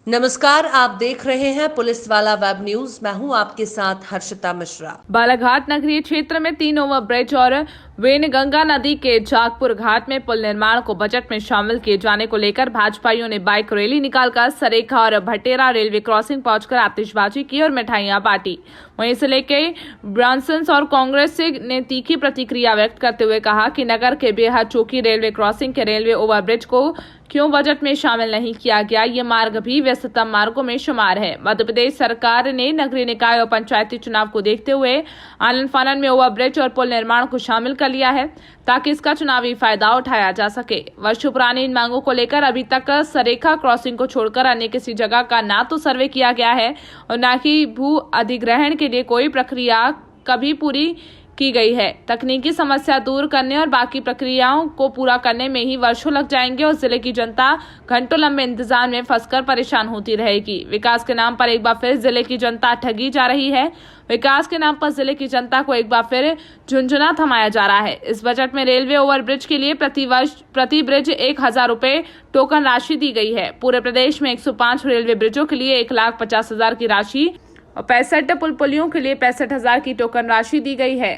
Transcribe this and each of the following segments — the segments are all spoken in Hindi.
नमस्कार, आप देख रहे हैं पुलिस वाला वेब न्यूज। मैं हूं आपके साथ हर्षिता मिश्रा। बालाघाट नगरीय क्षेत्र में 3 ओवरब्रिज और वेनगंगा नदी के जागपुर घाट में पुल निर्माण को बजट में शामिल किए जाने को लेकर भाजपाइयों ने बाइक रैली निकालकर सरेखा और भटेरा रेलवे क्रॉसिंग पहुंचकर आतिशबाजी की और मिठाइयां बांटी। वहीं इसे लेकर ब्रांसन्स और कांग्रेस ने तीखी प्रतिक्रिया व्यक्त करते हुए कहा कि नगर के बेहद चौकी रेलवे क्रॉसिंग के रेलवे ओवरब्रिज को क्यों बजट में शामिल नहीं किया गया। ये मार्ग भी व्यस्ततम मार्गों में शुमार है। मध्य प्रदेश सरकार ने नगरीय निकाय और पंचायती चुनाव को देखते हुए आनन फानन में ओवरब्रिज और पुल निर्माण को शामिल कर लिया है ताकि इसका चुनावी फायदा उठाया जा सके। वर्षों पुरानी इन मांगों को लेकर अभी तक सरेखा क्रॉसिंग को छोड़कर अन्य किसी जगह का ना तो सर्वे किया गया है और न ही भू अधिग्रहण के लिए कोई प्रक्रिया कभी पूरी की गई है। तकनीकी समस्या दूर करने और बाकी प्रक्रियाओं को पूरा करने में ही वर्षों लग जाएंगे और जिले की जनता घंटों लंबे इंतजार में फंसकर परेशान होती रहेगी। विकास के नाम पर एक बार फिर जिले की जनता ठगी जा रही है। विकास के नाम पर जिले की जनता को एक बार फिर झुंझुना थमाया जा रहा है। इस बजट में रेलवे ओवरब्रिज के लिए प्रति ब्रिज 1000 रुपए टोकन राशि दी गई है। पूरे प्रदेश में 105 रेलवे ब्रिजों के लिए 1,50,000 की राशि और 65 पुलियों के लिए 65,000 की टोकन राशि दी गई है।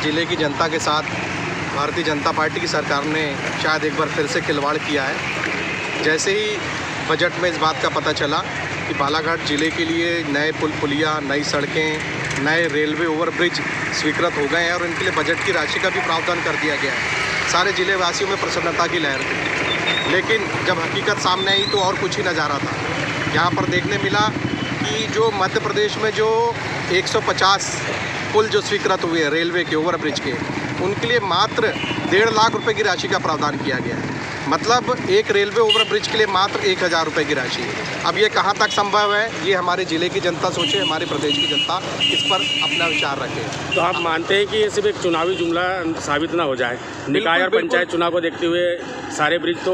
जिले की जनता के साथ भारतीय जनता पार्टी की सरकार ने शायद एक बार फिर से खिलवाड़ किया है। जैसे ही बजट में इस बात का पता चला कि बालाघाट जिले के लिए नए पुल पुलिया, नई सड़कें, नए रेलवे ओवरब्रिज स्वीकृत हो गए हैं और इनके लिए बजट की राशि का भी प्रावधान कर दिया गया है, सारे जिले वासियों में प्रसन्नता की लहर थी। लेकिन जब हकीकत सामने आई तो और कुछ ही नज़ारा था। यहाँ पर देखने मिला कि जो मध्य प्रदेश में जो 150 पुल जो स्वीकृत हुए हैं रेलवे के ओवरब्रिज के, उनके लिए मात्र 1.5 लाख रुपए की राशि का प्रावधान किया गया है। मतलब एक रेलवे ओवरब्रिज के लिए मात्र 1000 रुपये की राशि। अब ये कहाँ तक संभव है, ये हमारे ज़िले की जनता सोचे, हमारे प्रदेश की जनता इस पर अपना विचार रखे। तो आप मानते हैं कि ये सिर्फ एक चुनावी जुमला साबित ना हो जाए? निकाय और पंचायत चुनाव को देखते हुए सारे ब्रिज तो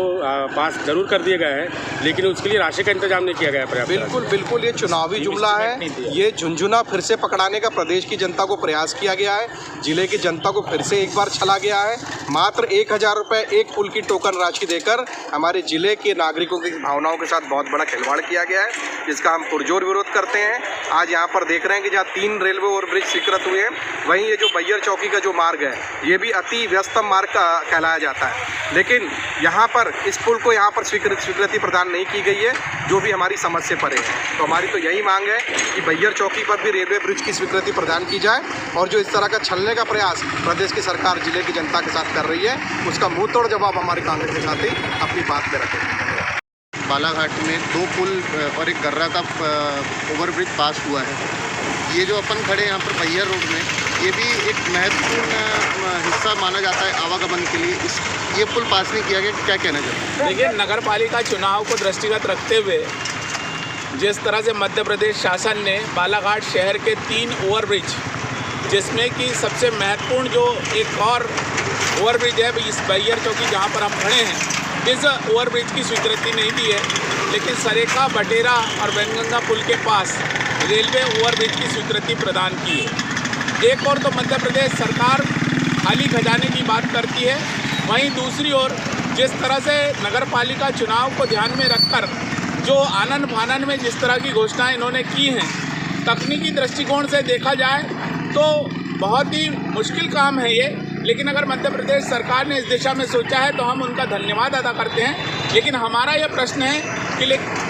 पास जरूर कर दिए गए हैं, लेकिन उसके लिए राशि का इंतजाम नहीं किया गया पर्याप्त। बिल्कुल ये चुनावी जुमला है। ये झुंझुना फिर से पकड़ाने का प्रदेश की जनता को प्रयास किया गया है। जिले की जनता को फिर से एक बार छला गया है। मात्र 1000 रुपये एक पुल की टोकन राशि देकर हमारे जिले के नागरिकों की भावनाओं के साथ बहुत बड़ा खिलवाड़ किया गया है, जिसका हम पुरजोर विरोध करते हैं। आज यहाँ पर देख रहे हैं कि जहाँ 3 रेलवे ओवरब्रिज स्वीकृत हुए हैं, वहीं ये जो बैयर चौकी का जो मार्ग है, ये भी अति व्यस्तम मार्ग का कहलाया जाता है। लेकिन यहाँ पर इस पुल को यहाँ पर स्वीकृति प्रदान नहीं की गई है, जो भी हमारी समझ से परे है। तो हमारी तो यही मांग है कि बैयर चौकी पर भी रेलवे ब्रिज की स्वीकृति प्रदान की जाए और जो इस तरह का छलने का प्रयास प्रदेश की सरकार जिले की जनता के साथ कर रही है, उसका मुंह तोड़ जवाब हमारे कांग्रेस के साथ ही अपनी बात पे रखें। बालाघाट में 2 पुल और एक गर्रा का ओवरब्रिज पास हुआ है। ये जो अपन खड़े हैं यहाँ पर बैयर रोड में, ये भी एक महत्वपूर्ण हिस्सा माना जाता है आवागमन के लिए। ये पुल पास नहीं किया गया, क्या कहना चाहते हैं? देखिए, नगर पालिका चुनाव को दृष्टिगत रखते हुए जिस तरह से मध्य प्रदेश शासन ने बालाघाट शहर के 3 ओवरब्रिज, जिसमें कि सबसे महत्वपूर्ण जो एक और ओवरब्रिज है इस बैयर चौकी जहाँ पर हम खड़े हैं, इस ओवरब्रिज की स्वीकृति नहीं दी है, लेकिन सरेखा, भटेरा और वेनगंगा पुल के पास रेलवे ओवरब्रिज की स्वीकृति प्रदान की है। एक और तो मध्य प्रदेश सरकार खाली खजाने की बात करती है, वहीं दूसरी ओर जिस तरह से नगर पालिका चुनाव को ध्यान में रखकर जो आनन फानन में जिस तरह की घोषणाएं इन्होंने की हैं, तकनीकी दृष्टिकोण से देखा जाए तो बहुत ही मुश्किल काम है ये। लेकिन अगर मध्य प्रदेश सरकार ने इस दिशा में सोचा है तो हम उनका धन्यवाद अदा करते हैं। लेकिन हमारा यह प्रश्न है कि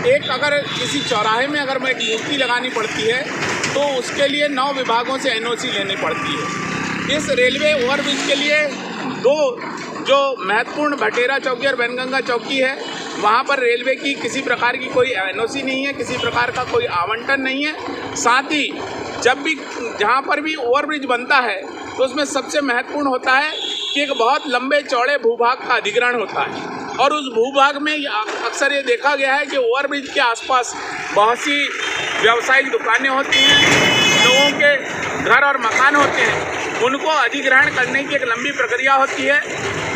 एक अगर किसी चौराहे में अगर एक मूर्ति लगानी पड़ती है तो उसके लिए 9 विभागों से NOC लेनी पड़ती है। इस रेलवे ओवरब्रिज के लिए 2 जो महत्वपूर्ण भटेरा चौकी और वेनगंगा चौकी है, वहाँ पर रेलवे की किसी प्रकार की कोई NOC नहीं है, किसी प्रकार का कोई आवंटन नहीं है। साथ ही जब भी जहाँ पर भी ओवरब्रिज बनता है तो उसमें सबसे महत्वपूर्ण होता है कि एक बहुत लंबे चौड़े भूभाग का अधिग्रहण होता है और उस भूभाग में अक्सर ये देखा गया है कि ओवरब्रिज के आसपास बहुत सी व्यावसायिक दुकानें होती हैं, लोगों के घर और मकान होते हैं, उनको अधिग्रहण करने की एक लंबी प्रक्रिया होती है।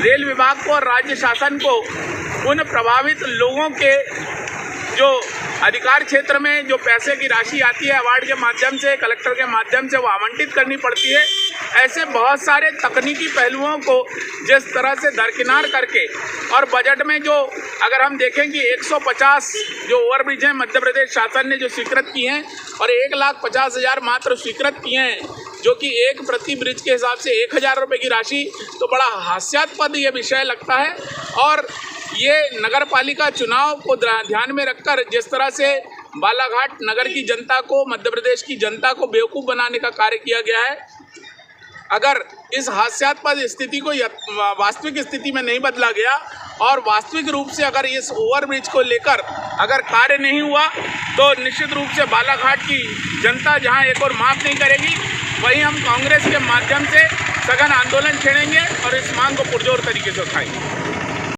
रेल विभाग को और राज्य शासन को उन प्रभावित लोगों के जो अधिकार क्षेत्र में जो पैसे की राशि आती है अवार्ड के माध्यम से, कलेक्टर के माध्यम से, वो आवंटित करनी पड़ती है। ऐसे बहुत सारे तकनीकी पहलुओं को जिस तरह से दरकिनार करके और बजट में जो अगर हम देखें कि 150 जो ओवरब्रिज हैं मध्य प्रदेश शासन ने जो स्वीकृत किए हैं और 1,50,000 मात्र स्वीकृत किए हैं, जो कि एक प्रति ब्रिज के हिसाब से 1,000 रुपये की राशि, तो बड़ा हास्यास्पद ये विषय लगता है। और ये नगर पालिका चुनाव को ध्यान में रखकर जिस तरह से बालाघाट नगर की जनता को, मध्य प्रदेश की जनता को बेवकूफ़ बनाने का कार्य किया गया है। अगर इस हास्यास्पद स्थिति को वास्तविक स्थिति में नहीं बदला गया और वास्तविक रूप से अगर इस ओवरब्रिज को लेकर अगर कार्य नहीं हुआ, तो निश्चित रूप से बालाघाट की जनता जहां एक और माफ़ नहीं करेगी, वहीं हम कांग्रेस के माध्यम से सघन आंदोलन छेड़ेंगे और इस मांग को पुरजोर तरीके से उठाएंगे।